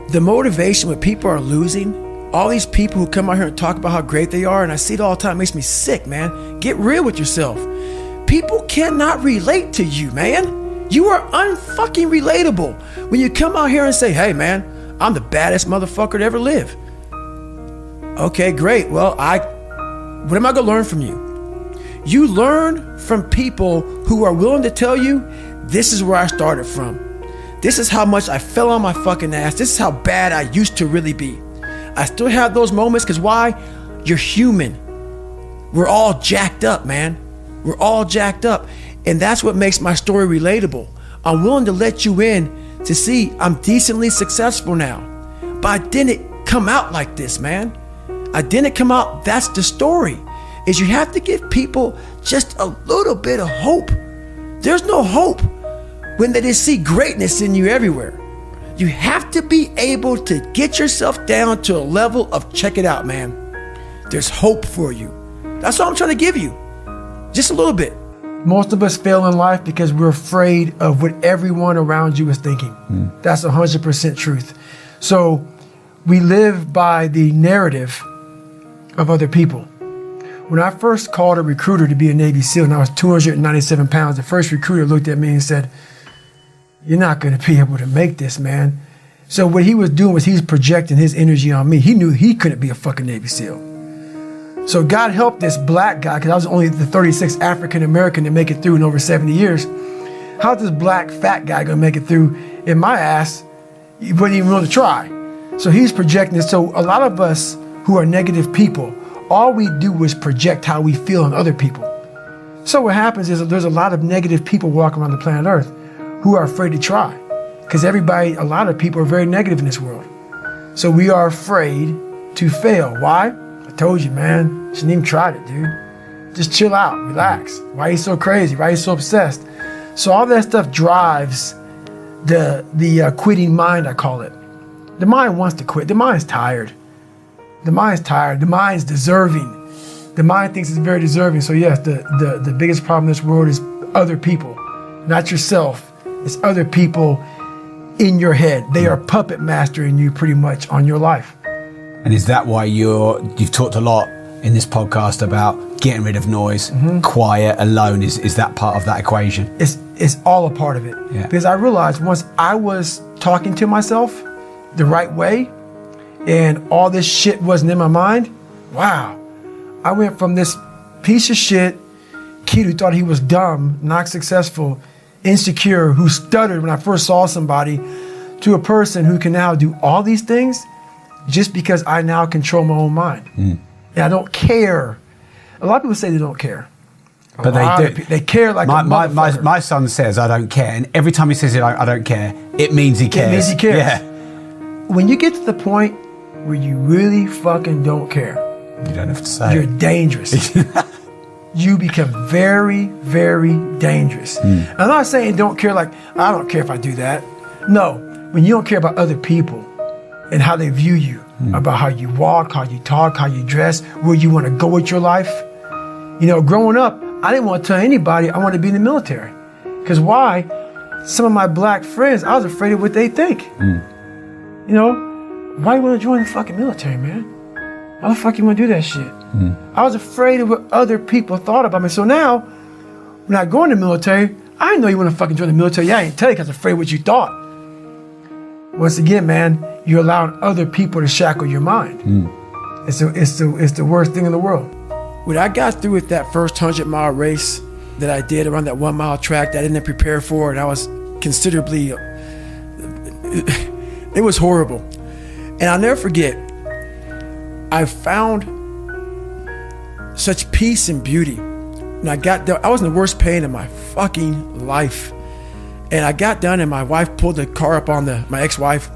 the motivation when people are losing, all these people who come out here and talk about how great they are, and I see it all the time, it makes me sick, man. Get real with yourself. People cannot relate to you, man. You are unfucking relatable when you come out here and say, hey, man, I'm the baddest motherfucker to ever live. Okay, great. Well, what am I gonna learn from you? You learn from people who are willing to tell you, this is where I started from. This is how much I fell on my fucking ass. This is how bad I used to really be. I still have those moments, because why? You're human. We're all jacked up, man. We're all jacked up. And that's what makes my story relatable. I'm willing to let you in to see I'm decently successful now. But I didn't come out like this, man. I didn't come out. That's the story. Is you have to give people just a little bit of hope. There's no hope when they just see greatness in you everywhere. You have to be able to get yourself down to a level of check it out, man. There's hope for you. That's all I'm trying to give you. Just a little bit. Most of us fail in life because we're afraid of what everyone around you is thinking. That's 100% truth. So we live by the narrative of other people. When I first called a recruiter to be a Navy SEAL and I was 297 pounds, the first recruiter looked at me and said, you're not going to be able to make this, man. So what he was doing was he was projecting his energy on me. He knew he couldn't be a fucking Navy SEAL. So God helped this black guy, because I was only the 36th African American to make it through in over 70 years. How's this black fat guy going to make it through? In my ass, he wouldn't even want to try. So he's projecting this. So a lot of us who are negative people, all we do is project how we feel on other people. So what happens is there's a lot of negative people walking around the planet Earth who are afraid to try. Because a lot of people are very negative in this world. So we are afraid to fail. Why? I told you, man, shouldn't even try it, dude. Just chill out, relax. Why are you so crazy? Why are you so obsessed? So all that stuff drives the quitting mind, I call it. The mind wants to quit. The mind's tired. The mind's tired. The mind's deserving. The mind thinks it's very deserving. So yes, the biggest problem in this world is other people, not yourself. It's other people in your head. They are puppet mastering you pretty much on your life. And is that why you've talked a lot in this podcast about getting rid of noise, quiet, alone? Is that part of that equation? It's all a part of it. Yeah. Because I realized once I was talking to myself the right way and all this shit wasn't in my mind, wow. I went from this piece of shit kid who thought he was dumb, not successful, insecure, who stuttered when I first saw somebody, to a person who can now do all these things just because I now control my own mind. And I don't care. A lot of people say they don't care. But they do. They care like a motherfucker. My son says, I don't care. And every time he says I don't care, it means he cares. It means he cares. Yeah. When you get to the point where you really fucking don't care, You don't have to say. You're dangerous. You become very, very dangerous. I'm not saying don't care like, I don't care if I do that. No, when you don't care about other people and how they view you, about how you walk, how you talk, how you dress, where you want to go with your life. You know, growing up, I didn't want to tell anybody I wanted to be in the military. Because why? Some of my black friends, I was afraid of what they think. You know, why you want to join the fucking military, man? Why the fuck you want to do that shit? I was afraid of what other people thought about me. So now, when I go in the military, I didn't know you want to fucking join the military. Yeah, I didn't tell you because I was afraid of what you thought. Once again, man, you're allowing other people to shackle your mind. It's the worst thing in the world. When I got through with that first 100-mile race that I did around that 1-mile track that I didn't prepare for, and I was considerably, it was horrible. And I'll never forget, I found such peace and beauty. And I got done, I was in the worst pain of my fucking life. And I got done and my wife pulled the car up on my ex-wife,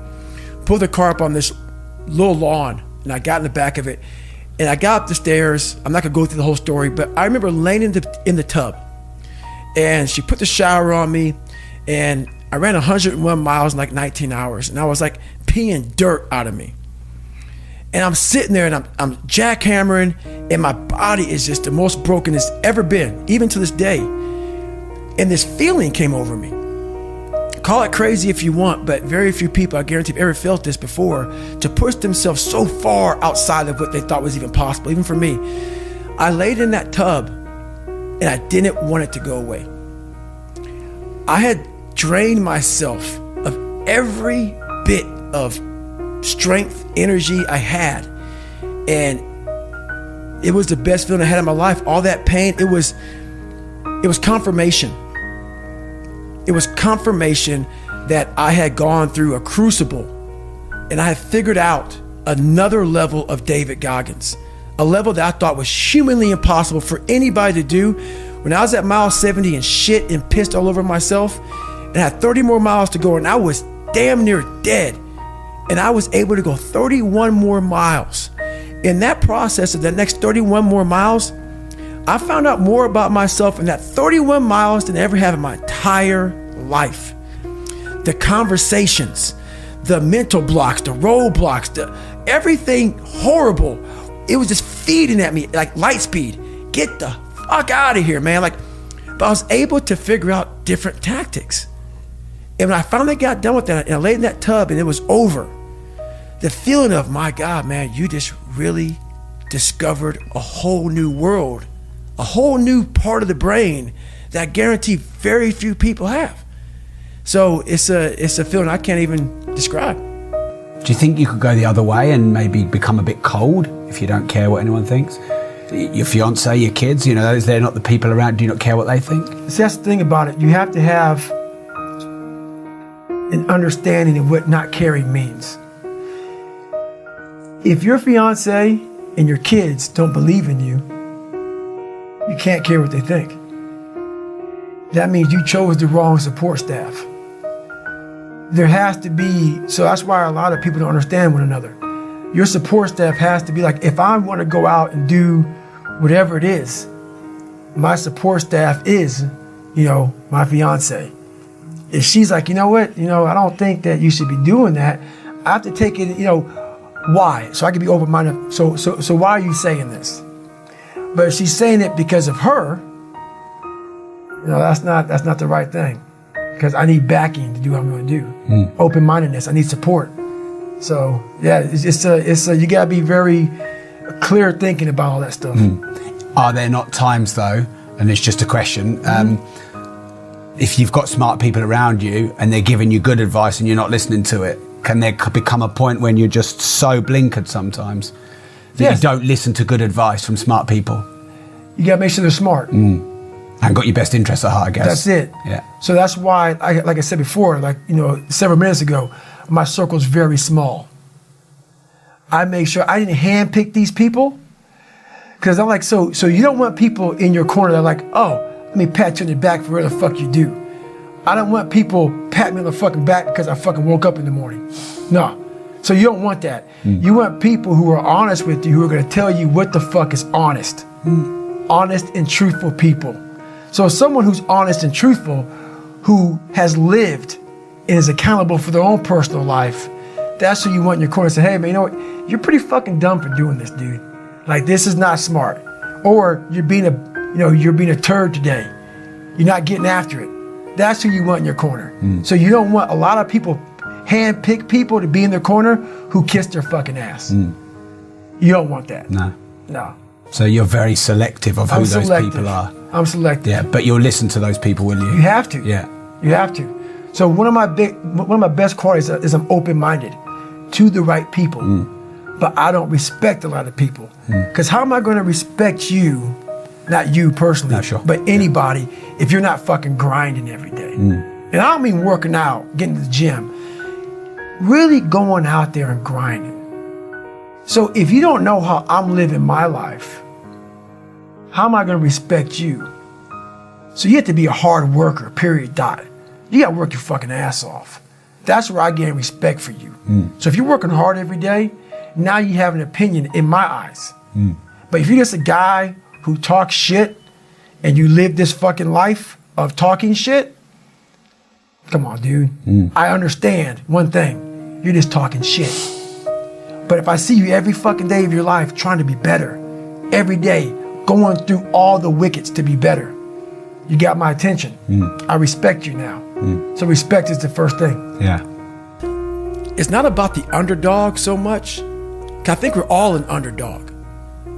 pulled the car up on this little lawn. And I got in the back of it. And I got up the stairs. I'm not gonna go through the whole story, but I remember laying in the tub. And she put the shower on me. And I ran 101 miles in like 19 hours. And I was like peeing dirt out of me. And I'm sitting there and I'm jackhammering, and my body is just the most broken it's ever been, even to this day. And this feeling came over me. Call it crazy if you want, but very few people, I guarantee, have ever felt this before, to push themselves so far outside of what they thought was even possible. Even for me, I laid in that tub and I didn't want it to go away. I had drained myself of every bit of strength, energy I had, and it was the best feeling I had in my life. All that pain, it was confirmation. It was confirmation that I had gone through a crucible and I had figured out another level of David Goggins, a level that I thought was humanly impossible for anybody to do. When I was at mile 70 and shit and pissed all over myself and I had 30 more miles to go and I was damn near dead, and I was able to go 31 more miles. In that process of the next 31 more miles, I found out more about myself in that 31 miles than I ever have in my entire life. The conversations, the mental blocks, the roadblocks, everything horrible, it was just feeding at me like light speed. Get the fuck out of here, man. But I was able to figure out different tactics. And when I finally got done with that and I laid in that tub and it was over, the feeling of, my God, man, you just really discovered a whole new world, a whole new part of the brain that I guarantee very few people have. So it's a feeling I can't even describe. Do you think you could go the other way and maybe become a bit cold if you don't care what anyone thinks? Your fiance, your kids, they're not the people around. Do you not care what they think? See, that's the thing about it. You have to have an understanding of what not caring means. If your fiance and your kids don't believe in you, you can't care what they think. That means you chose the wrong support staff. There has to be, so that's why a lot of people don't understand one another. Your support staff has to be like, if I want to go out and do whatever it is, my support staff is, my fiance. If she's like, you know what, I don't think that you should be doing that, I have to take it, why? So I can be open-minded. So why are you saying this? But if she's saying it because of her, that's not the right thing. Because I need backing to do what I'm going to do. Open-mindedness. I need support. So yeah, it's you gotta be very clear thinking about all that stuff. Are there not times though, and it's just a question, if you've got smart people around you and they're giving you good advice and you're not listening to it, can there become a point when you're just so blinkered sometimes that you don't listen to good advice from smart people? You gotta make sure they're smart. And got your best interests at heart, I guess. That's it. Yeah. So that's why, like I said before, several minutes ago, my circle is very small. I make sure I didn't handpick these people, because I'm like, so you don't want people in your corner that are like, oh, let me pat you on the back for what the fuck you do. I don't want people patting me on the fucking back because I fucking woke up in the morning. No. So you don't want that. You want people who are honest with you, who are going to tell you what the fuck is honest. Honest and truthful people. So someone who's honest and truthful, who has lived and is accountable for their own personal life, that's who you want in your corner. Say, hey man, you know what? You're pretty fucking dumb for doing this, dude. Like, this is not smart. Or you're being a turd today. You're not getting after it. That's who you want in your corner. So you don't want a lot of people, hand-pick people to be in their corner who kiss their fucking ass. You don't want that. No. So you're very selective of who those people are. I'm selective. Yeah, but you'll listen to those people, will you? You have to. Yeah. You have to. So one of my best qualities is I'm open-minded to the right people. But I don't respect a lot of people. Because how am I going to respect you, not you personally, but anybody, if you're not fucking grinding every day? And I don't mean working out, getting to the gym. Really going out there and grinding. So if you don't know how I'm living my life, how am I going to respect you? So you have to be a hard worker, period, dot. You got to work your fucking ass off. That's where I gain respect for you. So if you're working hard every day, now you have an opinion in my eyes. But if you're just a guy who talks shit and you live this fucking life of talking shit, come on, dude. I understand one thing. You're just talking shit. But if I see you every fucking day of your life trying to be better, every day going through all the wickets to be better, You got my attention. I respect you now. So respect is the first thing. Yeah. It's not about the underdog so much. 'Cause I think we're all an underdog.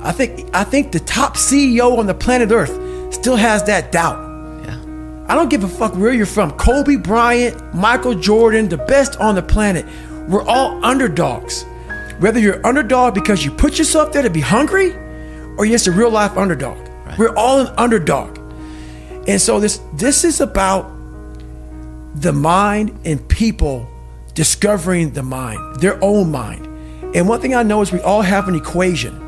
I think the top CEO on the planet Earth still has that doubt. Yeah. I don't give a fuck where you're from. Kobe Bryant, Michael Jordan, the best on the planet. We're all underdogs. Whether you're underdog because you put yourself there to be hungry, or you're just a real life underdog. Right. We're all an underdog. And so this is about the mind and people discovering the mind, their own mind. And one thing I know is we all have an equation.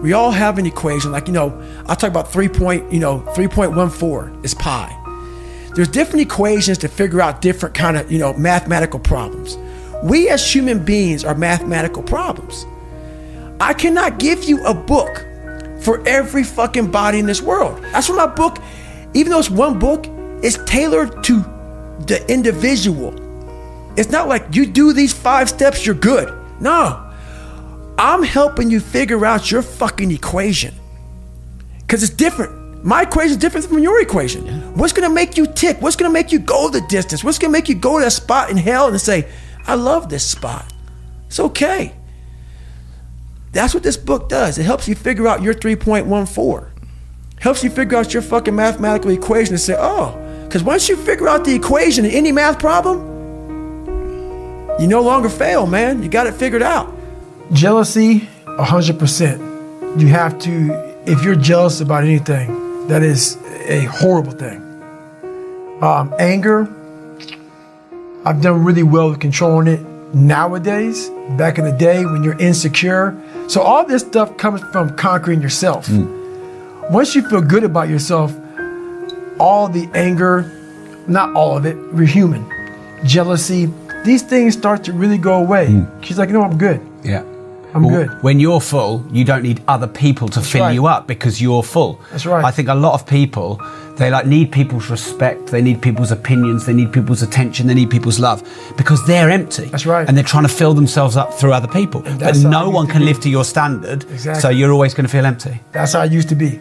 We all have an equation. Like, I talk about 3.14 is pi. There's different equations to figure out different kind of, mathematical problems. We as human beings are mathematical problems. I cannot give you a book for every fucking body in this world. That's why my book, even though it's one book, is tailored to the individual. It's not like you do these 5 steps, you're good. No. I'm helping you figure out your fucking equation. Because it's different. My equation is different from your equation. Yeah. What's going to make you tick? What's going to make you go the distance? What's going to make you go to that spot in hell and say, I love this spot. It's okay. That's what this book does. It helps you figure out your 3.14. Helps you figure out your fucking mathematical equation and say, because once you figure out the equation in any math problem, you no longer fail, man. You got it figured out. Jealousy, 100%. You have to, if you're jealous about anything, that is a horrible thing. Anger, I've done really well with controlling it nowadays. Back in the day when you're insecure. So all this stuff comes from conquering yourself. Once you feel good about yourself, all the anger, not all of it, we're human. Jealousy, these things start to really go away. She's like, I'm good. Yeah. I'm good. When you're full, you don't need other people to fill you up because you're full. That's right. I think a lot of people, they need people's respect, they need people's opinions, they need people's attention, they need people's love because they're empty. That's right. And they're trying to fill themselves up through other people. But no one can live to your standard, exactly. So you're always going to feel empty. That's how I used to be.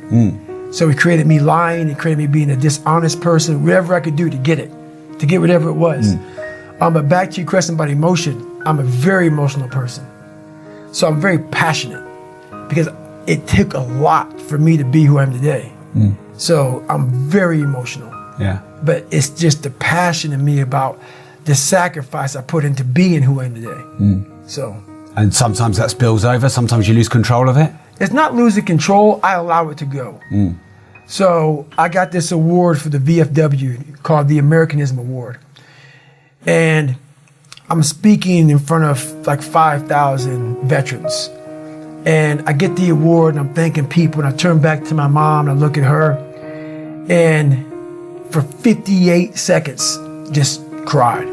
So it created me lying, it created me being a dishonest person, whatever I could do to get it, to get whatever it was. But back to your question about emotion, I'm a very emotional person. So I'm very passionate because it took a lot for me to be who I am today. So I'm very emotional. Yeah. But it's just the passion in me about the sacrifice I put into being who I am today. So. And sometimes that spills over, sometimes you lose control of it. It's not losing control, I allow it to go. So I got this award for the VFW called the Americanism Award. And I'm speaking in front of like 5,000 veterans. And I get the award and I'm thanking people and I turn back to my mom and I look at her and for 58 seconds just cried.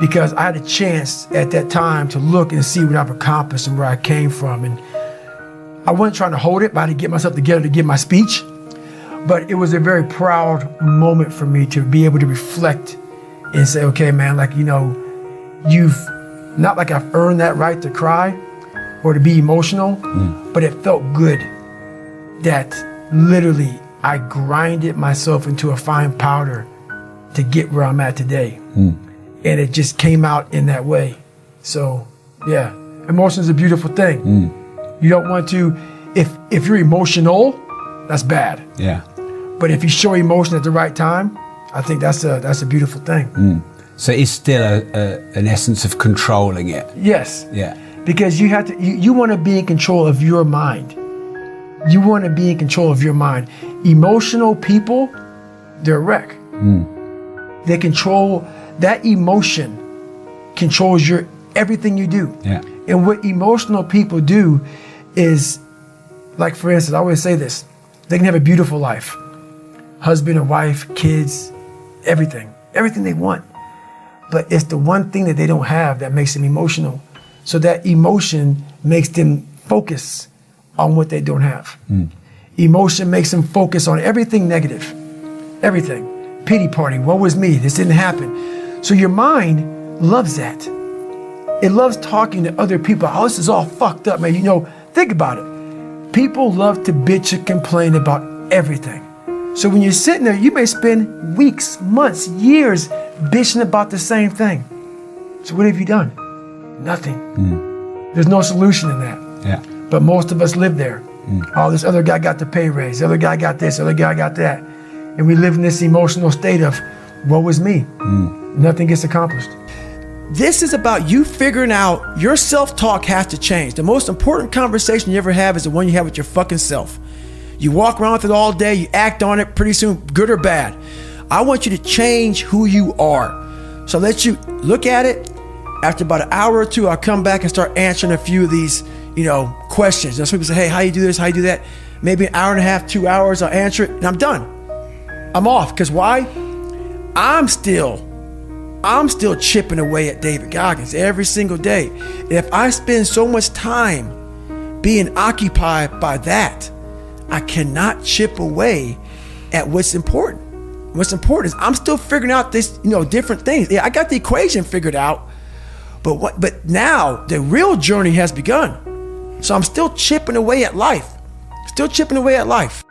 Because I had a chance at that time to look and see what I've accomplished and where I came from. And I wasn't trying to hold it, but I had to get myself together to give my speech. But it was a very proud moment for me to be able to reflect and say, okay, man, you've, not like I've earned that right to cry or to be emotional, but it felt good that literally I grinded myself into a fine powder to get where I'm at today. And it just came out in that way. So, yeah, emotion is a beautiful thing. You don't want to, if you're emotional, that's bad. Yeah. But if you show emotion at the right time, I think that's a beautiful thing. So it's still an essence of controlling it. Yes. Yeah. Because you have to, you want to be in control of your mind. You want to be in control of your mind. Emotional people, they're a wreck. They control, that emotion controls everything you do. Yeah. And what emotional people do is, like for instance, I always say this, they can have a beautiful life. Husband and wife, kids, everything they want. But it's the one thing that they don't have that makes them emotional. So that emotion makes them focus on what they don't have. Emotion makes them focus on everything negative. Everything. Pity party, woe was me, this didn't happen. So your mind loves that. It loves talking to other people. Oh, this is all fucked up, man. Think about it. People love to bitch and complain about everything. So when you're sitting there, you may spend weeks, months, years bitching about the same thing. So what have you done? Nothing. There's no solution in that. Yeah. But most of us live there. Oh, this other guy got the pay raise. The other guy got this. The other guy got that. And we live in this emotional state of, woe is me. Nothing gets accomplished. This is about you figuring out your self-talk has to change. The most important conversation you ever have is the one you have with your fucking self. You walk around with it all day, you act on it, pretty soon, good or bad. I want you to change who you are. So let you look at it. After about an hour or two, I'll come back and start answering a few of these, questions. Some people say, hey, how you do this, how you do that? Maybe an hour and a half, 2 hours, I'll answer it, and I'm done. I'm off. Because why? I'm still chipping away at David Goggins every single day. If I spend so much time being occupied by that, I cannot chip away at what's important. What's important is I'm still figuring out this, different things. Yeah, I got the equation figured out, but now the real journey has begun. So I'm still chipping away at life. Still chipping away at life.